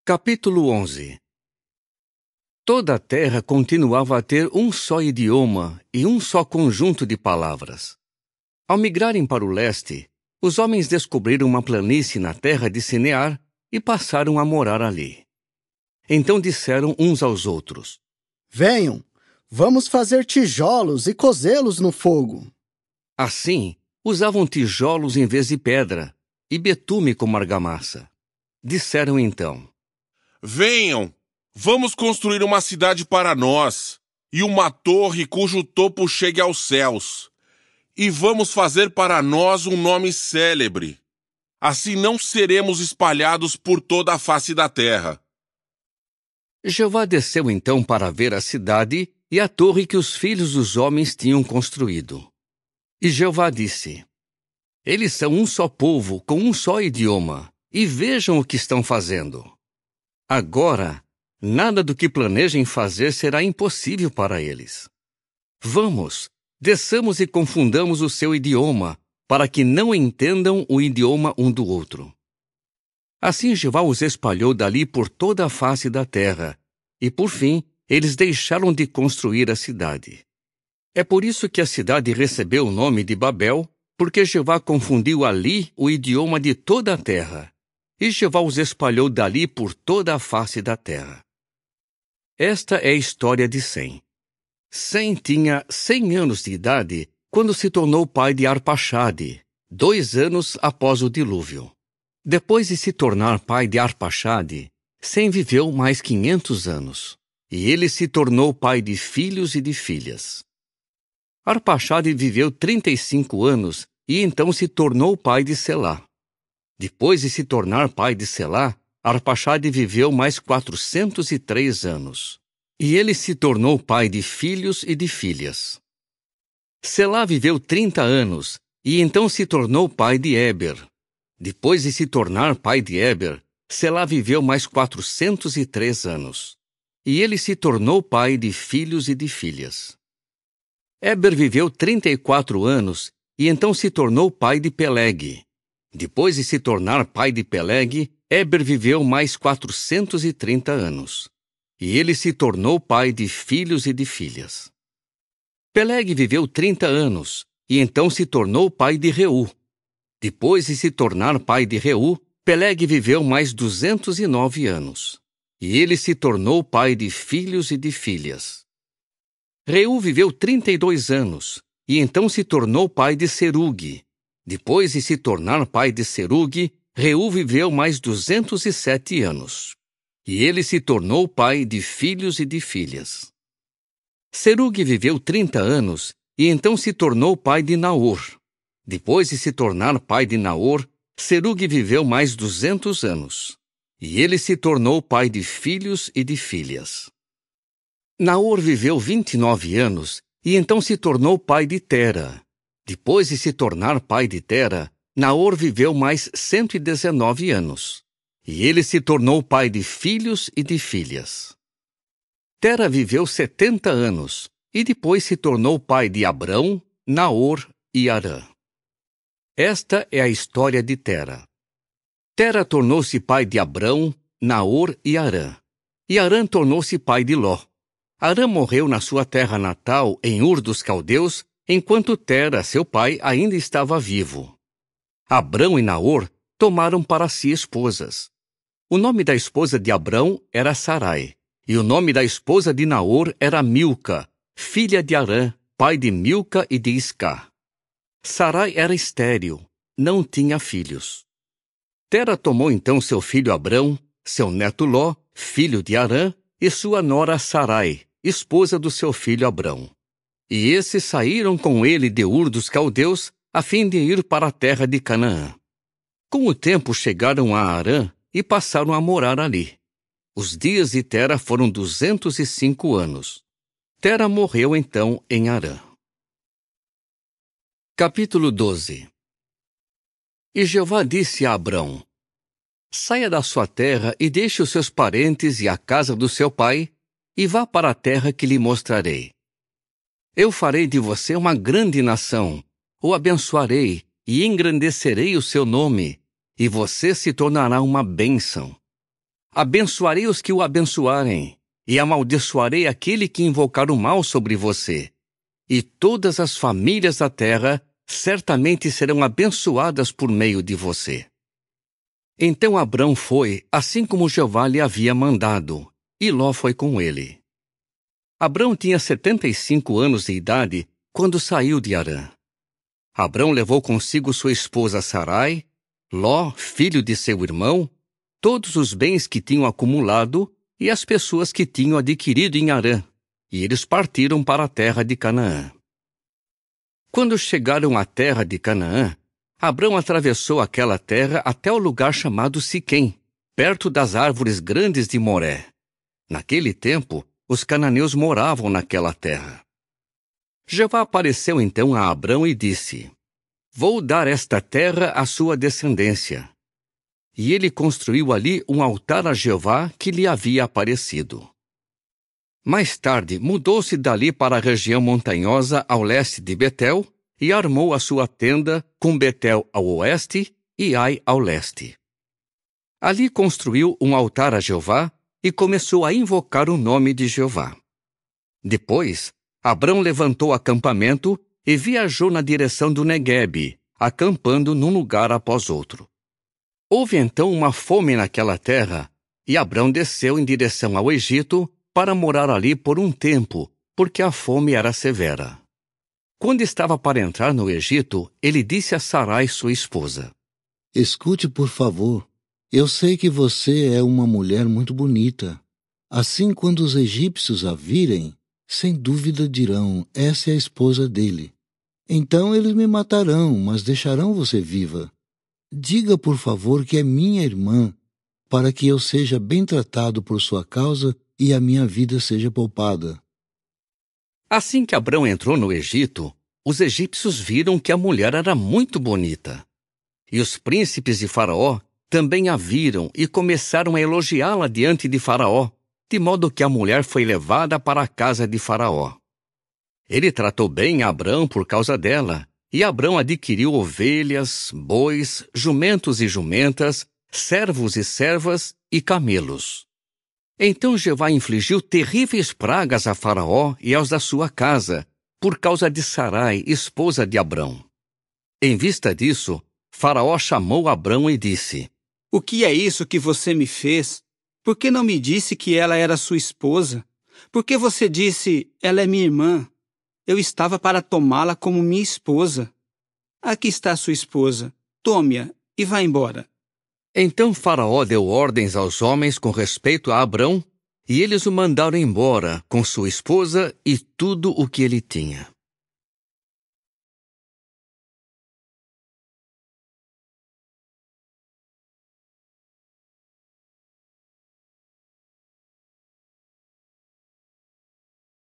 Capítulo 11. Toda a terra continuava a ter um só idioma e um só conjunto de palavras. Ao migrarem para o leste, os homens descobriram uma planície na terra de Sinear e passaram a morar ali. Então disseram uns aos outros: Venham, vamos fazer tijolos e cozê-los no fogo. Assim, usavam tijolos em vez de pedra e betume como argamassa. Disseram então: Venham, vamos construir uma cidade para nós, e uma torre cujo topo chegue aos céus. E vamos fazer para nós um nome célebre. Assim não seremos espalhados por toda a face da terra. Jeová desceu então para ver a cidade e a torre que os filhos dos homens tinham construído. E Jeová disse: Eles são um só povo, com um só idioma, e vejam o que estão fazendo. Agora, nada do que planejem fazer será impossível para eles. Vamos, desçamos e confundamos o seu idioma, para que não entendam o idioma um do outro. Assim Jeová os espalhou dali por toda a face da terra, e por fim eles deixaram de construir a cidade. É por isso que a cidade recebeu o nome de Babel, porque Jeová confundiu ali o idioma de toda a terra. E Jeová os espalhou dali por toda a face da terra. Esta é a história de Sem. Sem tinha 100 anos de idade quando se tornou pai de Arpaxade, 2 anos após o dilúvio. Depois de se tornar pai de Arpaxade, Sem viveu mais 500 anos, e ele se tornou pai de filhos e de filhas. Arpaxade viveu 35 anos e então se tornou pai de Selá. Depois de se tornar pai de Selá, Arpaxade viveu mais 403 anos. E ele se tornou pai de filhos e de filhas. Selá viveu 30 anos, e então se tornou pai de Éber. Depois de se tornar pai de Éber, Selá viveu mais 403 anos. E ele se tornou pai de filhos e de filhas. Éber viveu 34 anos, e então se tornou pai de Peleg. Depois de se tornar pai de Peleg, Éber viveu mais 430 anos. E ele se tornou pai de filhos e de filhas. Peleg viveu 30 anos, e então se tornou pai de Reu. Depois de se tornar pai de Reu, Peleg viveu mais 209 anos. E ele se tornou pai de filhos e de filhas. Reu viveu 32 anos, e então se tornou pai de Serugue. Depois de se tornar pai de Serugue, Reu viveu mais 207 anos. E ele se tornou pai de filhos e de filhas. Serugue viveu 30 anos, e então se tornou pai de Naor. Depois de se tornar pai de Naor, Serugue viveu mais 200 anos. E ele se tornou pai de filhos e de filhas. Naor viveu 29 anos, e então se tornou pai de Tera. Depois de se tornar pai de Tera, Naor viveu mais 119 anos. E ele se tornou pai de filhos e de filhas. Tera viveu 70 anos, e depois se tornou pai de Abrão, Naor e Harã. Esta é a história de Tera. Tera tornou-se pai de Abrão, Naor e Harã. E Harã tornou-se pai de Ló. Harã morreu na sua terra natal, em Ur dos Caldeus, enquanto Tera, seu pai, ainda estava vivo. Abrão e Naor tomaram para si esposas. O nome da esposa de Abrão era Sarai, e o nome da esposa de Naor era Milca, filha de Harã, pai de Milca e de Iscá. Sarai era estéril, não tinha filhos. Tera tomou então seu filho Abrão, seu neto Ló, filho de Harã, e sua nora Sarai, esposa do seu filho Abrão. E esses saíram com ele de Ur dos Caldeus, a fim de ir para a terra de Canaã. Com o tempo chegaram a Harã e passaram a morar ali. Os dias de Tera foram 205 anos. Tera morreu então em Harã. Capítulo 12. E Jeová disse a Abrão: Saia da sua terra e deixe os seus parentes e a casa do seu pai, e vá para a terra que lhe mostrarei. Eu farei de você uma grande nação, o abençoarei e engrandecerei o seu nome, e você se tornará uma bênção. Abençoarei os que o abençoarem, e amaldiçoarei aquele que invocar o mal sobre você. E todas as famílias da terra certamente serão abençoadas por meio de você. Então Abrão foi, assim como Jeová lhe havia mandado, e Ló foi com ele. Abrão tinha 75 anos de idade quando saiu de Harã. Abrão levou consigo sua esposa Sarai, Ló, filho de seu irmão, todos os bens que tinham acumulado e as pessoas que tinham adquirido em Harã, e eles partiram para a terra de Canaã. Quando chegaram à terra de Canaã, Abrão atravessou aquela terra até o lugar chamado Siquém, perto das árvores grandes de Moré. Naquele tempo, os cananeus moravam naquela terra. Jeová apareceu então a Abrão e disse: Vou dar esta terra à sua descendência. E ele construiu ali um altar a Jeová que lhe havia aparecido. Mais tarde, mudou-se dali para a região montanhosa ao leste de Betel e armou a sua tenda com Betel ao oeste e Ai ao leste. Ali construiu um altar a Jeová e começou a invocar o nome de Jeová. Depois, Abrão levantou acampamento e viajou na direção do Neguebe, acampando num lugar após outro. Houve então uma fome naquela terra, e Abrão desceu em direção ao Egito para morar ali por um tempo, porque a fome era severa. Quando estava para entrar no Egito, ele disse a Sarai, sua esposa: Escute, por favor. Eu sei que você é uma mulher muito bonita. Assim, quando os egípcios a virem, sem dúvida dirão, essa é a esposa dele. Então eles me matarão, mas deixarão você viva. Diga, por favor, que é minha irmã, para que eu seja bem tratado por sua causa e a minha vida seja poupada. Assim que Abrão entrou no Egito, os egípcios viram que a mulher era muito bonita. E os príncipes de Faraó também a viram e começaram a elogiá-la diante de Faraó, de modo que a mulher foi levada para a casa de Faraó. Ele tratou bem Abrão por causa dela, e Abrão adquiriu ovelhas, bois, jumentos e jumentas, servos e servas e camelos. Então Jeová infligiu terríveis pragas a Faraó e aos da sua casa, por causa de Sarai, esposa de Abrão. Em vista disso, Faraó chamou Abrão e disse: O que é isso que você me fez? Por que não me disse que ela era sua esposa? Por que você disse, ela é minha irmã? Eu estava para tomá-la como minha esposa. Aqui está sua esposa. Tome-a e vá embora. Então Faraó deu ordens aos homens com respeito a Abrão, e eles o mandaram embora com sua esposa e tudo o que ele tinha.